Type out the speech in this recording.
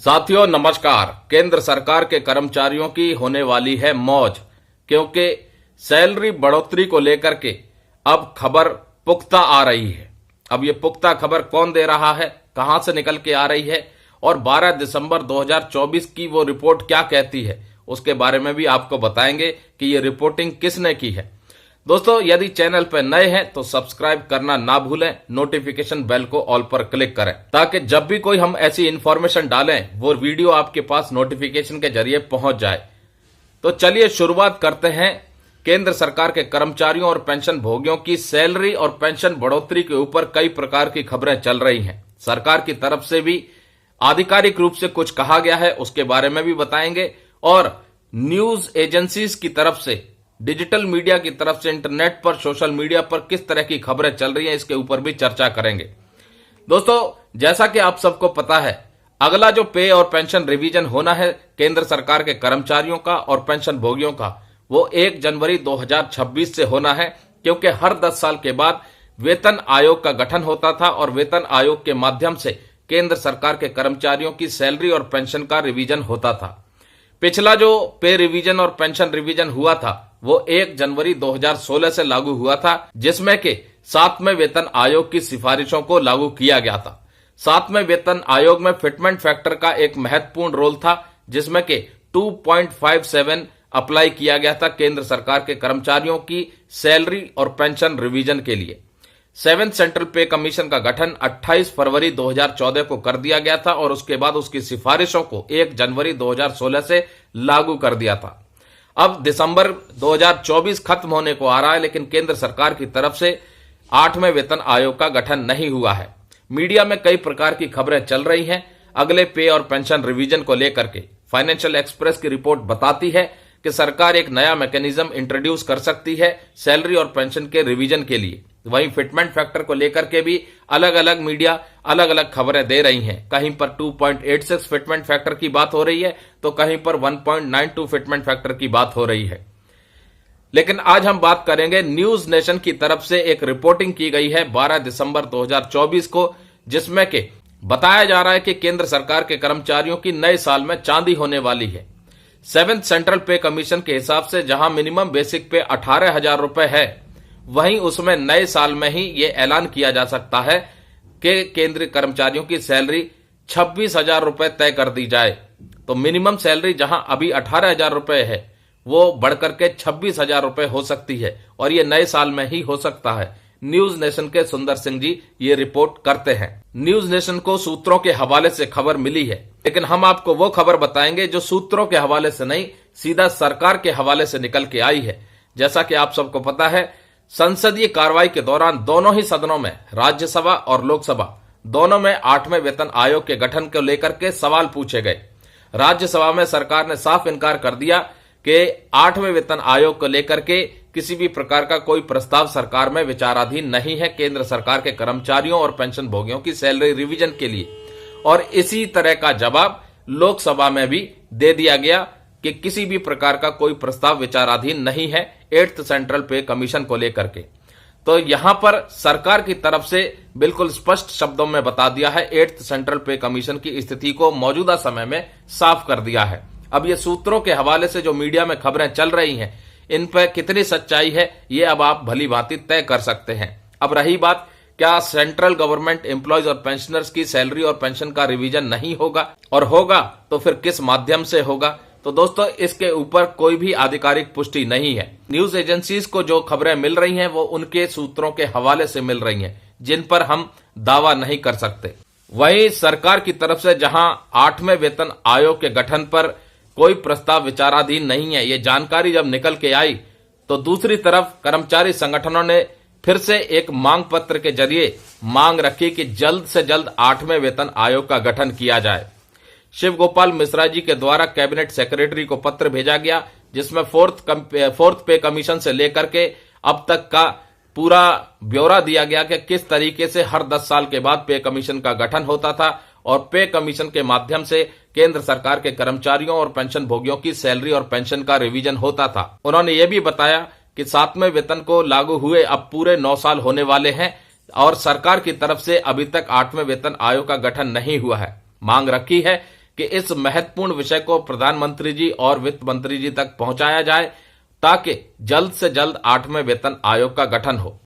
साथियों नमस्कार। केंद्र सरकार के कर्मचारियों की होने वाली है मौज, क्योंकि सैलरी बढ़ोतरी को लेकर के अब खबर पुख्ता आ रही है। अब ये पुख्ता खबर कौन दे रहा है, कहां से निकल के आ रही है और 12 दिसंबर 2024 की वो रिपोर्ट क्या कहती है, उसके बारे में भी आपको बताएंगे कि ये रिपोर्टिंग किसने की है। दोस्तों, यदि चैनल पर नए हैं तो सब्सक्राइब करना ना भूलें, नोटिफिकेशन बेल को ऑल पर क्लिक करें ताकि जब भी कोई हम ऐसी इंफॉर्मेशन डालें वो वीडियो आपके पास नोटिफिकेशन के जरिए पहुंच जाए। तो चलिए शुरुआत करते हैं। केंद्र सरकार के कर्मचारियों और पेंशन भोगियों की सैलरी और पेंशन बढ़ोतरी के ऊपर कई प्रकार की खबरें चल रही हैं। सरकार की तरफ से भी आधिकारिक रूप से कुछ कहा गया है, उसके बारे में भी बताएंगे, और न्यूज एजेंसीज की तरफ से, डिजिटल मीडिया की तरफ से, इंटरनेट पर, सोशल मीडिया पर किस तरह की खबरें चल रही हैं, इसके ऊपर भी चर्चा करेंगे। दोस्तों, जैसा कि आप सबको पता है, अगला जो पे और पेंशन रिवीजन होना है केंद्र सरकार के कर्मचारियों का और पेंशन भोगियों का, वो 1 जनवरी 2026 से होना है, क्योंकि हर 10 साल के बाद वेतन आयोग का गठन होता था और वेतन आयोग के माध्यम से केंद्र सरकार के कर्मचारियों की सैलरी और पेंशन का रिवीजन होता था। पिछला जो पे रिवीजन और पेंशन रिवीजन हुआ था वो 1 जनवरी 2016 से लागू हुआ था, जिसमें के 7वें वेतन आयोग की सिफारिशों को लागू किया गया था। 7वें वेतन आयोग में फिटमेंट फैक्टर का एक महत्वपूर्ण रोल था, जिसमें के 2.57 अप्लाई किया गया था केंद्र सरकार के कर्मचारियों की सैलरी और पेंशन रिवीजन के लिए। 7th सेंट्रल पे कमीशन का गठन 28 फरवरी 2014 को कर दिया गया था और उसके बाद उसकी सिफारिशों को 1 जनवरी 2016 से लागू कर दिया था। अब दिसंबर 2024 खत्म होने को आ रहा है, लेकिन केंद्र सरकार की तरफ से 8वें वेतन आयोग का गठन नहीं हुआ है। मीडिया में कई प्रकार की खबरें चल रही हैं अगले पे और पेंशन रिवीजन को लेकर के। फाइनेंशियल एक्सप्रेस की रिपोर्ट बताती है कि सरकार एक नया मैकेनिज्म इंट्रोड्यूस कर सकती है सैलरी और पेंशन के रिवीजन के लिए। वहीं फिटमेंट फैक्टर को लेकर के भी अलग अलग मीडिया अलग अलग खबरें दे रही हैं। कहीं पर 2.86 फिटमेंट फैक्टर की बात हो रही है तो कहीं पर 1.92 फिटमेंट फैक्टर की बात हो रही है। लेकिन आज हम बात करेंगे, न्यूज नेशन की तरफ से एक रिपोर्टिंग की गई है 12 दिसंबर 2024 को, जिसमें के बताया जा रहा है कि केंद्र सरकार के कर्मचारियों की नए साल में चांदी होने वाली है। 7th सेंट्रल पे कमीशन के हिसाब से जहां मिनिमम बेसिक पे 18,000 रुपए है, वहीं उसमें नए साल में ही यह ऐलान किया जा सकता है कि केंद्रीय कर्मचारियों की सैलरी 26,000 रुपए तय कर दी जाए। तो मिनिमम सैलरी जहां अभी 18,000 रुपए है वो बढ़कर के 26,000 रुपए हो सकती है और ये नए साल में ही हो सकता है। न्यूज नेशन के सुंदर सिंह जी ये रिपोर्ट करते हैं। न्यूज नेशन को सूत्रों के हवाले से खबर मिली है, लेकिन हम आपको वो खबर बताएंगे जो सूत्रों के हवाले से नहीं, सीधा सरकार के हवाले से निकल के आई है। जैसा कि आप सबको पता है, संसदीय कार्रवाई के दौरान दोनों ही सदनों में, राज्यसभा और लोकसभा दोनों में 8वें वेतन आयोग के गठन को लेकर के सवाल पूछे गए। राज्यसभा में सरकार ने साफ इनकार कर दिया कि 8वें वेतन आयोग को लेकर के किसी भी प्रकार का कोई प्रस्ताव सरकार में विचाराधीन नहीं है केंद्र सरकार के कर्मचारियों और पेंशन भोगियों की सैलरी रिवीजन के लिए। और इसी तरह का जवाब लोकसभा में भी दे दिया गया कि किसी भी प्रकार का कोई प्रस्ताव विचाराधीन नहीं है 8th सेंट्रल पे कमीशन को लेकर के। तो यहां पर सरकार की तरफ से बिल्कुल स्पष्ट शब्दों में बता दिया है, 8th सेंट्रल पे कमीशन की स्थिति को मौजूदा समय में साफ कर दिया है। अब ये सूत्रों के हवाले से जो मीडिया में खबरें चल रही हैं, इन पर कितनी सच्चाई है ये अब आप भली भांति तय कर सकते हैं। अब रही बात, क्या सेंट्रल गवर्नमेंट एम्प्लॉयज और पेंशनर्स की सैलरी और पेंशन का रिवीजन नहीं होगा, और होगा तो फिर किस माध्यम से होगा? तो दोस्तों, इसके ऊपर कोई भी आधिकारिक पुष्टि नहीं है। न्यूज एजेंसीज को जो खबरें मिल रही हैं वो उनके सूत्रों के हवाले से मिल रही हैं, जिन पर हम दावा नहीं कर सकते। वहीं सरकार की तरफ से जहां 8वें वेतन आयोग के गठन पर कोई प्रस्ताव विचाराधीन नहीं है, ये जानकारी जब निकल के आई तो दूसरी तरफ कर्मचारी संगठनों ने फिर से एक मांग पत्र के जरिए मांग रखी कि जल्द से जल्द 8वें वेतन आयोग का गठन किया जाए। शिव गोपाल मिश्रा जी के द्वारा कैबिनेट सेक्रेटरी को पत्र भेजा गया, जिसमें फोर्थ पे कमीशन से लेकर के अब तक का पूरा ब्यौरा दिया गया कि किस तरीके से हर 10 साल के बाद पे कमीशन का गठन होता था और पे कमीशन के माध्यम से केंद्र सरकार के कर्मचारियों और पेंशन भोगियों की सैलरी और पेंशन का रिवीजन होता था। उन्होंने ये भी बताया कि 7वें वेतन को लागू हुए अब पूरे 9 साल होने वाले हैं और सरकार की तरफ से अभी तक 8वें वेतन आयोग का गठन नहीं हुआ है। मांग रखी है कि इस महत्वपूर्ण विषय को प्रधानमंत्री जी और वित्त मंत्री जी तक पहुंचाया जाए ताकि जल्द से जल्द 8वें वेतन आयोग का गठन हो।